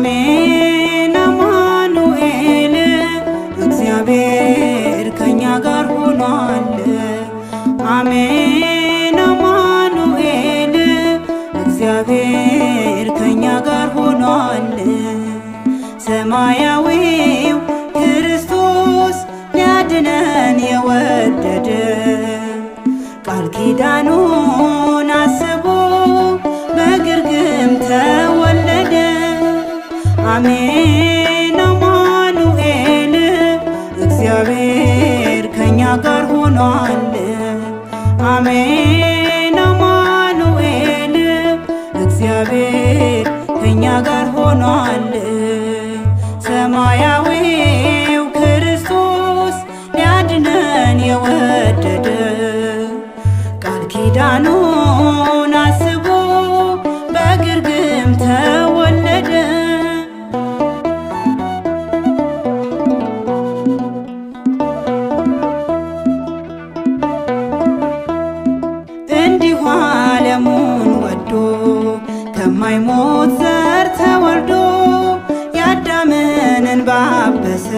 አሜን አማኑኤል እግዚአብሔር ከኛ ጋር ሆኗል። አሜን አማኑኤል እግዚአብሔር ከኛ ጋር ሆኗል። ሰማያዊው ክርስቶስ ሊያድነን የወደደ ቃል ኪዳኑን አስቦ በግርግም ተወለደ። አሜን አማኑኤል እግዚአብሔር ከኛ ጋር ሆኗል። አሜን አማኑኤል እግዚአብሔር ከኛ ጋር ሆኗል። ሰማያዊው ክርስቶስ ሊያድነን የወደደ ቃል ኪዳኑን አስቦ በግርግም ተወለደ። እንዲሁ ዓለሙን ወዶ ከማይሞት ዘር ተወልዶ የአዳምን እንባ አበሰ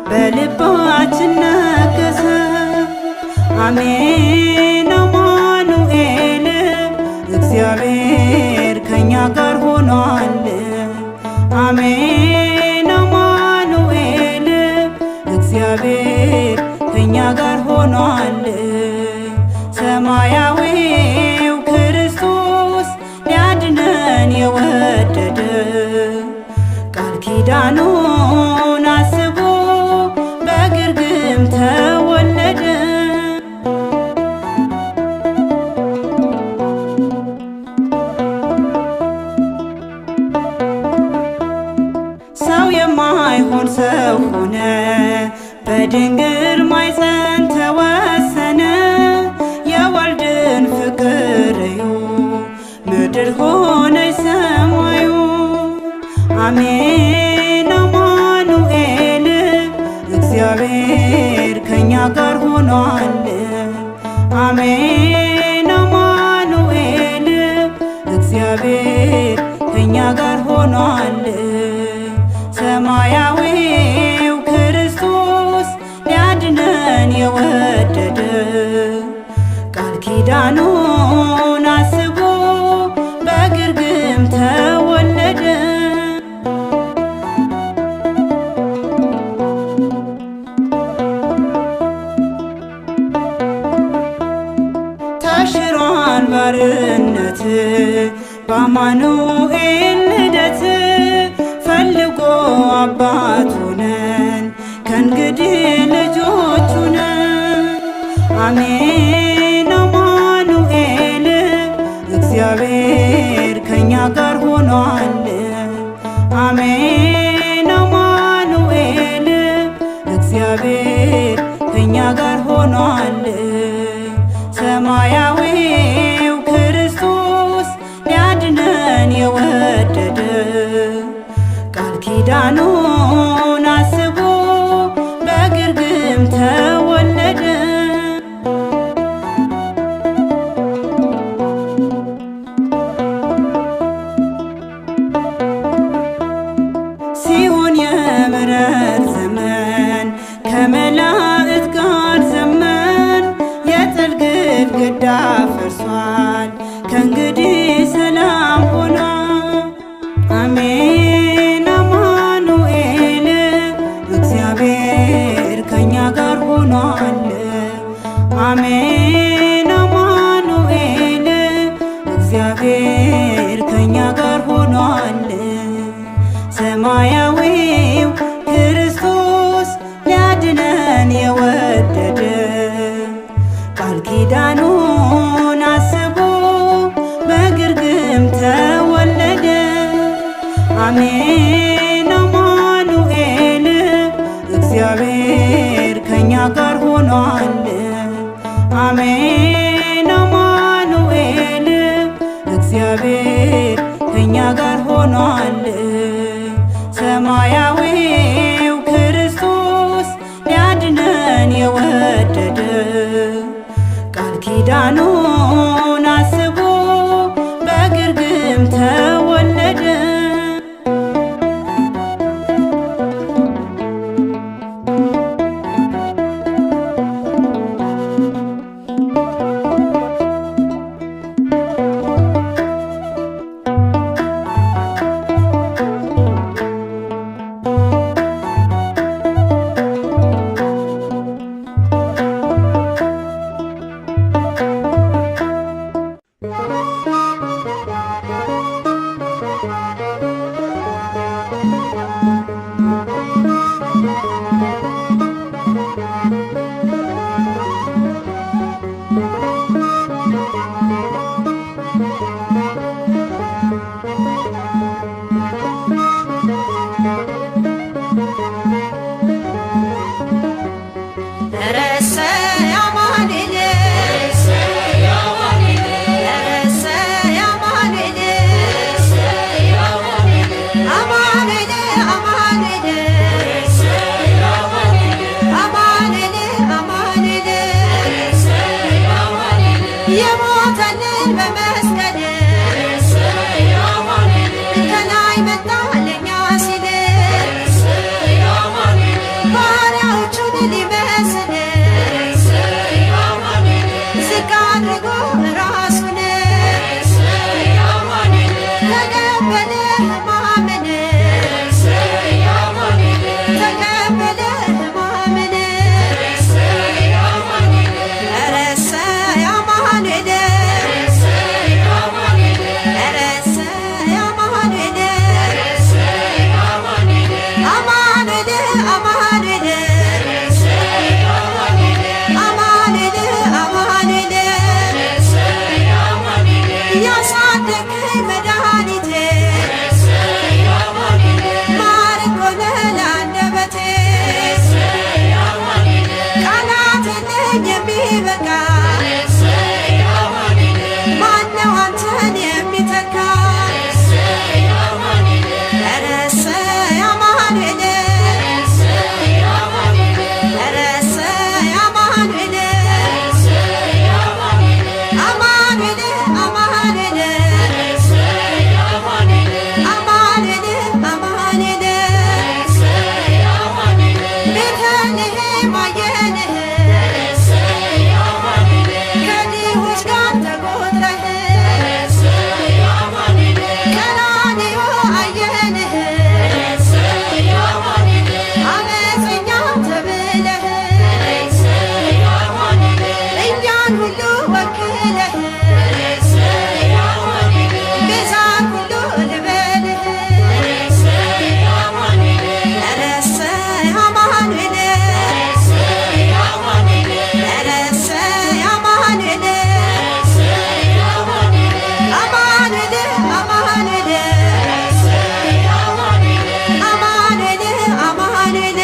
በልባችን ነገሰ። አሜን አማኑኤል እግዚአብሔር ከኛ ጋር ሆኗል። አሜን አማኑኤል እግዚአብሔር ከኛ ጋር ሆኗል። ሰማያዊው ክርስቶስ ሊያድነን የወደደ ቃል ኪዳኑን አስቦ በግርግም ተወለደ። ሰው የማይሆን ሰው ሆነ በድንግል ማኅፀን ተወሰነ። የወልድን ፍቅር እዩ ምድር ሆነች ሰማዩ። አሜን አማኑኤል እግዚአብሔር ከኛ ጋር ሆኗል። አሜን አማኑኤል እግዚአብሔር ከኛ ጋር ሆኗል። ሰማያዊው ክርስቶስ ሊያድነን የወደደ ቃል ኪዳኑን አስቦ በግርግም ተወለደ። ተሽሯል ባርነት በአማኑኤል ልደት ፈልጎ አባት ሆነን ከእንግዲህ ልጆቹ ነን። አሜን አማኑኤል እግዚአብሔር ከኛ ጋር ሆኗል። አሜን አማኑኤል እግዚአብሔር ከኛ ጋር ሆኗል። ሰማያዊው ክርስቶስ ሊያድነን የወደደ ቃል ኪዳኑን አስቦ በግርግም ተወለደ። ሲሆን የምሕረት ዘመን ከመላእክት ጋር ዘመን የጥል ግድግዳ ፈርሷል ከእንግዲህ ሰላም ሆኗል። አሜን አማኑኤል እግዚአብሔር ከኛ ጋር ሆኗል። አሜን አማኑኤል እግዚአብሔር ከኛ ጋር ሆኗል። ሰማያዊው ክርስቶስ ሊያድነን የወደደ ቃል ኪዳኑን አስቦ በግርግም ተወለደ። አሜን አማኑኤል እግዚአብሔር ከኛ ጋር ሆኗል። አሜን አማኑኤል እግዚአብሔር ከኛ ጋር ሆኗል። ሰማያዊው ክርስቶስ ሊያድነን የወደደ ቃል ኪዳኑን አስቦ በግርግም ተወለደ። አንተን የሚተካ ኧረ እሰይ አማኑኤል ኧረ እሰይ አማኑኤል አማኑኤል አማኑኤል አማኑኤል አማኑኤል ቤተልሔም አየንህ ከድሆች ጋር ተቆጥረህ ቀራንዮ አየንህ አመፀኛ ተብለህ እኛን ሁሉ ወክለህ ቤዛ ሁሉ ልበልህ ኧረ እሰይ አማኑኤል ኧረ እሰይ አማኑኤል አማኑኤል አማኑኤል አማኑኤል አማኑኤል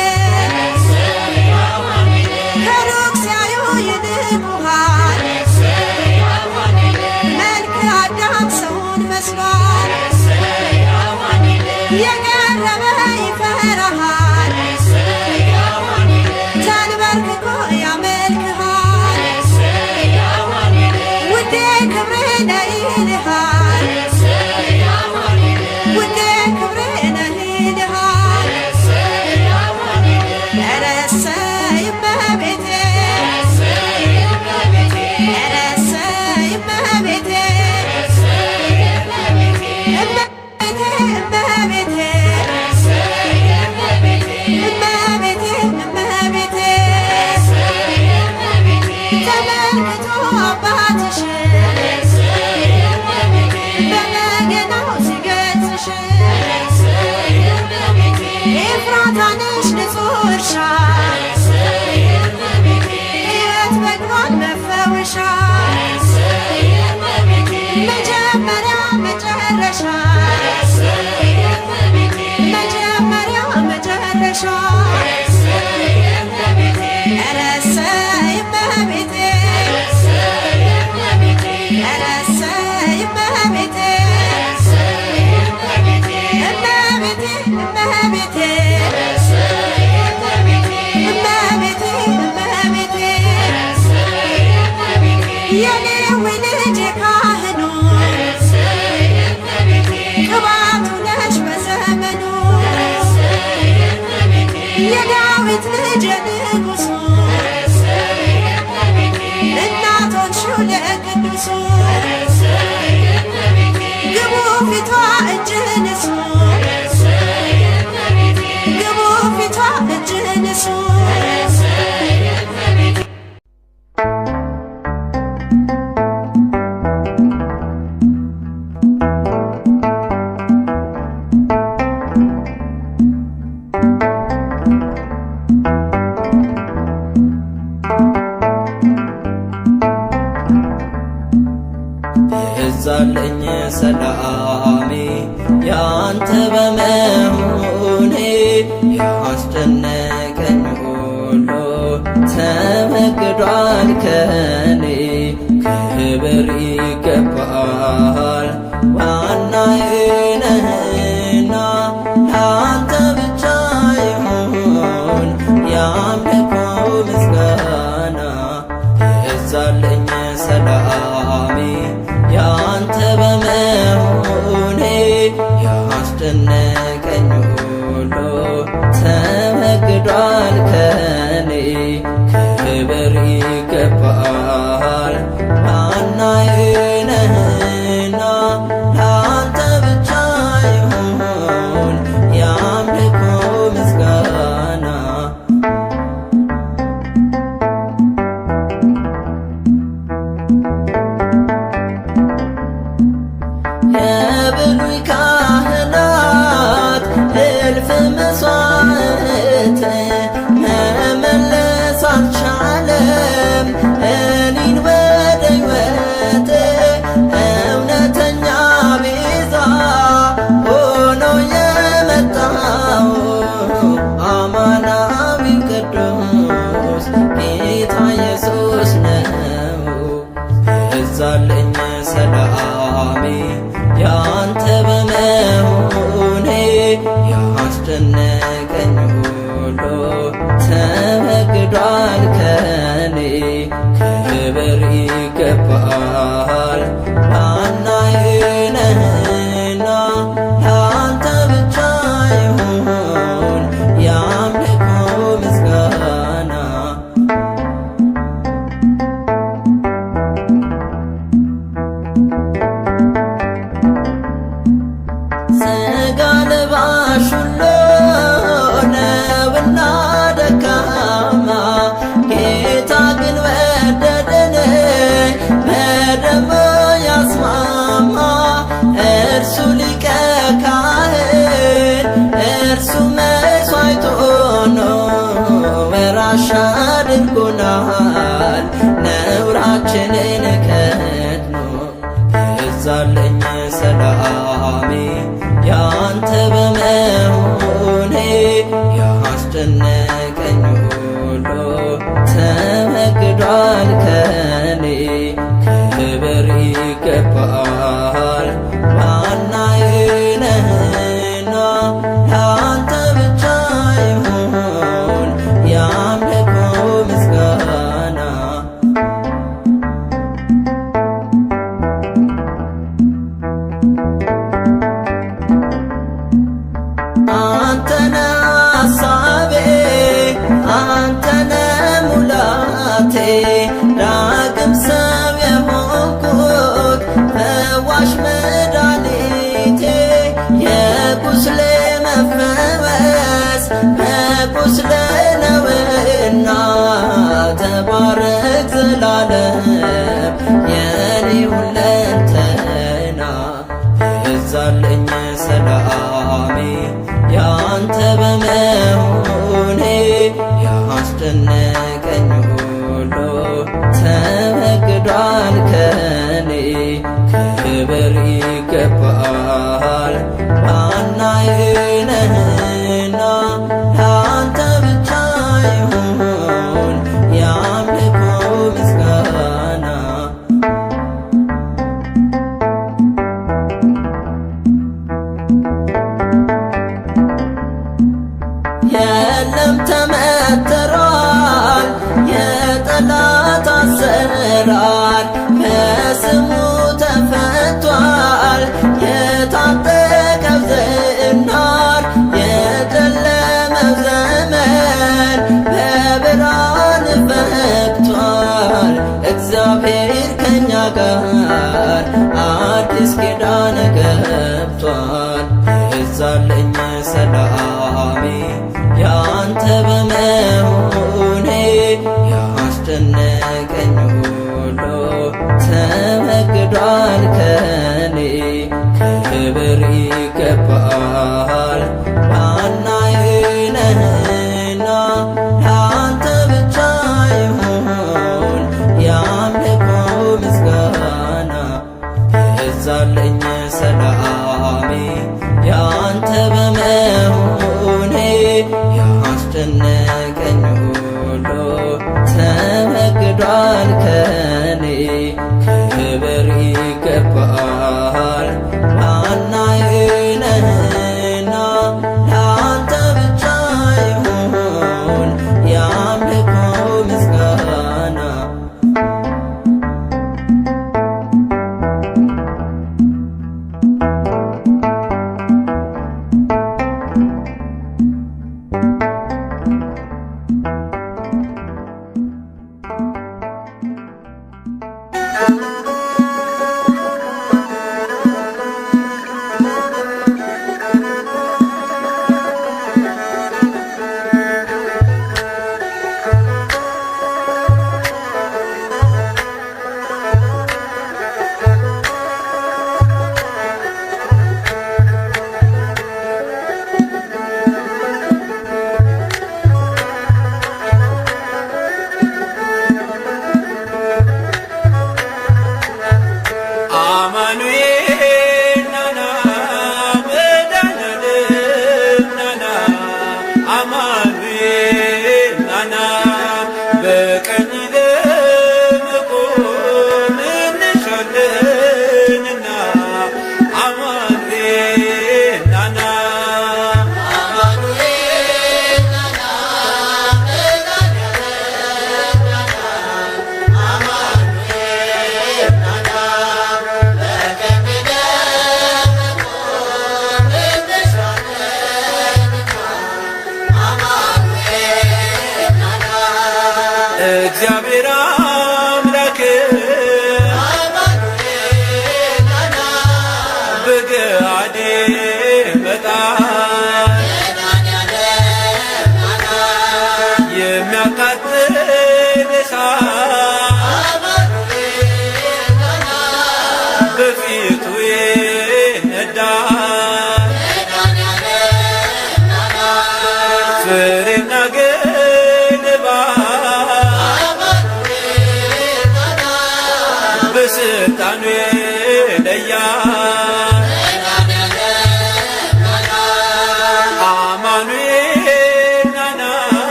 ከሩቅ ሲያዩ ይንቁሃል መልክ አዳም ሰውን መስሏል የቀረበ ይፈራሃል ተንበርክኮ ያመልክሃል ውዴ ክብሬ ነህ ይልሃል ውዴ ክብሬ ነህ ይልሃል ኧረ እሰይ እመቤቴ ኧረ እሰይ እመቤቴ እመቤቴ እመቤቴ እመቤቴ እመቤቴ ተመልክቶ አባትሽ በበገናው ሲገጽሽ ኤፍራታ ነሽ ንጹሕ እርሻ ሕይወት በቅሏል መፈወሻ መጀመሪያ መጨረሻ መጀመሪያ መጨረሻ ኧረ እሰይ እመቤቴ ኧረ እሰይ እመቤቴ እመቤቴ እመቤቴ እመቤቴ እመቤቴ የሌዊ ልጅ ካህኑ ቅባቱ ነሽ በዘመኑ የዳዊት ልጅ ንጉሡ እናት ሆንሽው ለቅዱሱ ግቡ ፊቷ እጅ ንሱ ግቡ ፊቷ እጅ ንሱ የዛለኝ ሰላሜ ያንተ በመሆኔ ያስጨነቀኝ ሁሉ ተወግዷል ከኔ ክብር ይገባል ዋናዬ ነህና ለአንተ ብቻ ይሁን የአምልኮ ምስጋና የዛለኝ ሰላሜ ያንተ በመሆኔ ያስጨነቀኝ ሁሉ ተወግዷል ከኔ ክብር ይገባል ዋናዬ ነህና ለአንተ ብቻ ይሁን የአምልኮ ምስጋና የብሉይ ካህናት እልፍ መስዋዕት መመለስ አልቻለም እኔን ወደ ሕይወት እውነተኛ ቤዛ ሆኖ የመጣው አማናዊ ቅዱስ ጌታ ኢየሱስ ነው። የዛለኝ ሰላም ሰላሜ ያንተ በመሆኔ ያስጨነቀኝ ሁሉ ተወግዷል ከኔ። ክብር ይገባል ዋናዬ ነህና ላንተ ብቻ ይሁን የአምልኮ ምስጋና። ሥጋ ለባሽ ሁሉ ነውና ደካማ ጌታ ግን ወደደን በደሙ ያስማማ። እርሱ ሊቀ ካህን እርሱ መሥዋዕት ሆኖ ወራሽ አድርጎናል ነውራችንን ከድኖ። ይብዛልኝ ሰላሜ ያንተ በመሆኔ ያስጨነቀኝ ሁሉ ተወግዷል ከኔ። ክብር ይገባል ዋናዬ ነህና ላንተ ብቻ ይሁን የአምልኮ ምስጋና። አንተነ ሐሳቤ አንተነ ሙላቴ ዳግም ሰው የሆንኩት ፈዋሽ መድኃኒቴ። የቁስሌ መፈወስ በቁስሌ ነውና ተባረክ ዘላለም የኔ ሁለንተና። ይብዛልኝ ሰላሜ ያንተ በመሆኔ ያስጨነቀኝ ሁሉ ተወግዷል ከኔ። ክብር ይገባል ዋናዬ ነህና ላንተ ብቻ ይሁን የአምልኮ ምስጋና። የለም ተመትሯል የጠላት አሰራር በስሙ ተፈቷል የታጠቀው ዝናር። የጨለመው ዘመን በብርሃን ፈክቷል እግዚአብሔር ከኛ ጋር አዲስ ኪዳን ገብቷል። ይብዛልኝ ሰላሜ ያንተ በመሆኔ ያስጨነቀኝ ሁሉ ተወግዷል ከኔ። ክብር ይገባል ዋናዬ ነህና ላንተ ብቻ ይሁን የአምልኮ ምስጋና። ይብዛልኝ ሰላሜ ያንተ በመሆኔ ያስጨነቀኝ ሁሉ ተወግዷል ከኔ። ክብር ይገባል ዋናዬ ነህና ላንተ ብቻ ይሁን የአምልኮ ምስጋና።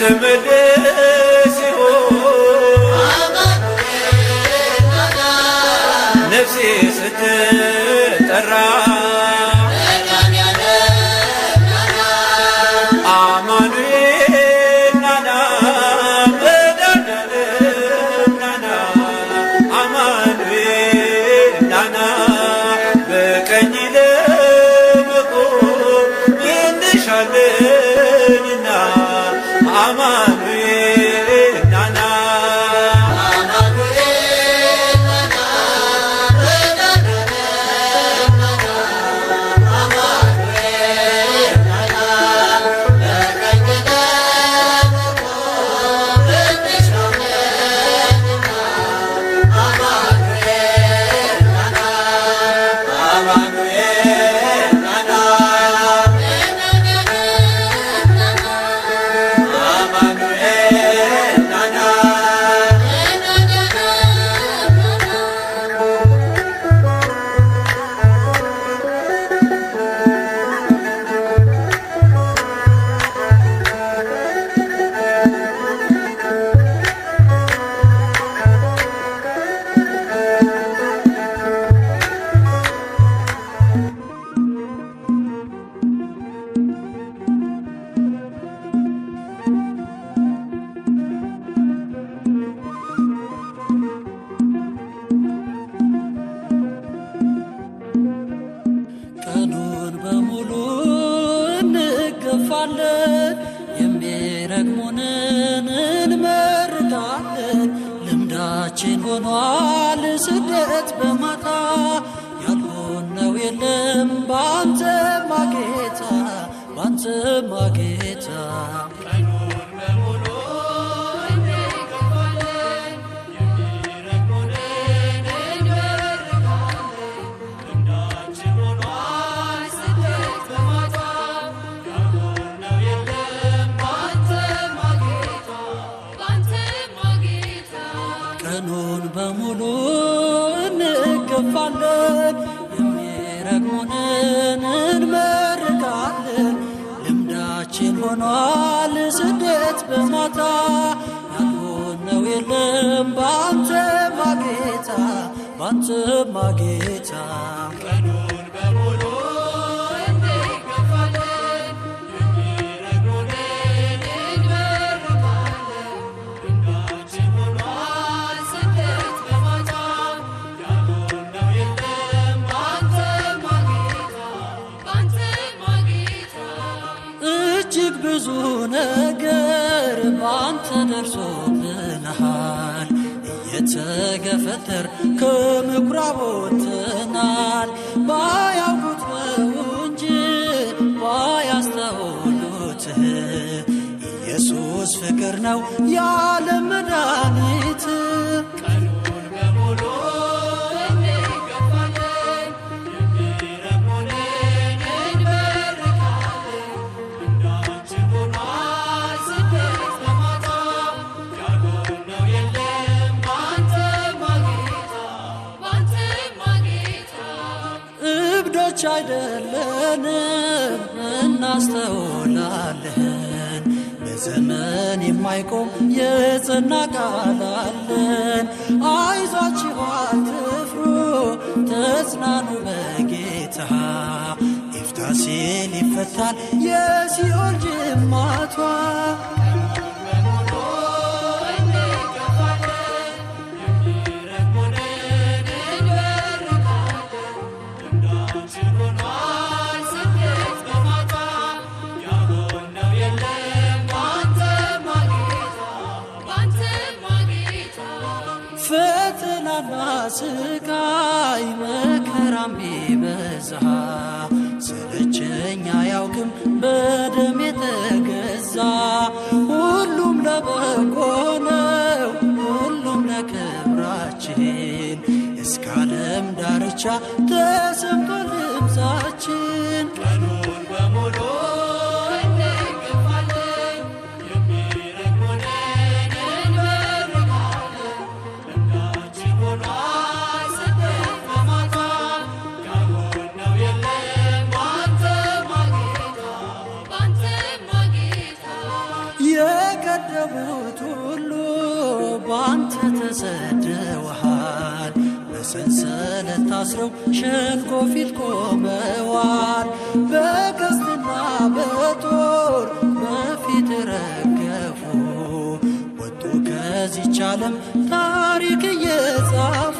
ትመለስ ይሆን ነፍሴ ስትጠራ አማኑኤል ናና መድኃኒዓለም ናና አማኑኤል ናና በቀኝ ለመቆም እንሻለንና አማኑኤል ናና ቀኑን በሙሉ እንገፋለን፣ የሚረግሙንን እንመርቃለን። ልምዳችን ሆኗል ስደት በማታ ያልሆነው የለም ባንተማ ጌታ፣ ባንተማ ጌታ። ቀኑን በሙሉ እንገፋለን፣ የሚረግሙንን እንመርቃለን። ልምዳችን ሆኗል ስደት በማታ ያልሆነው የለም ባንተማ ጌታ፣ ባንተማ ጌታ። እጅግ ብዙ ነገር ባንተ ደርሶብናል፣ እየተገፈተር ከምኩራብ ወጥተናል። ባያውቁት ነው እንጂ ባያስተውሉት ኢየሱስ ፍቅር ነው የዓለም መድኃኒት። እብዶች አይደለንም እናስተውላለን፣ በዘመን የማይቆም የጸና ቃል አለን። አይዟችሁ አትፍሩ ተጽናኑ በጌታ፣ ይፍታ ሲል ይፈታል የሲኦል ጅማቷ። ፈተናና ስቃይ መከራም ቢበዛ ስለቸኝ አያውቅም በደም የተገዛ። ሁሉም ለበጎ ነው ሁሉም ለክብራችን፣ እስከ ዓለም ዳርቻ ተሰምቶ ድምፃችን። ቀኑን በሙሉ የቀደሙት ሁሉ ባንተ ተሰደዋል። በሰንሰለት ታስረው ሸንጎ ፊት ቆመዋል። በቀስትና በጦር በፊት ረገፉ። ወጡ ከዚች ዓለም ታሪክ እየጻፉ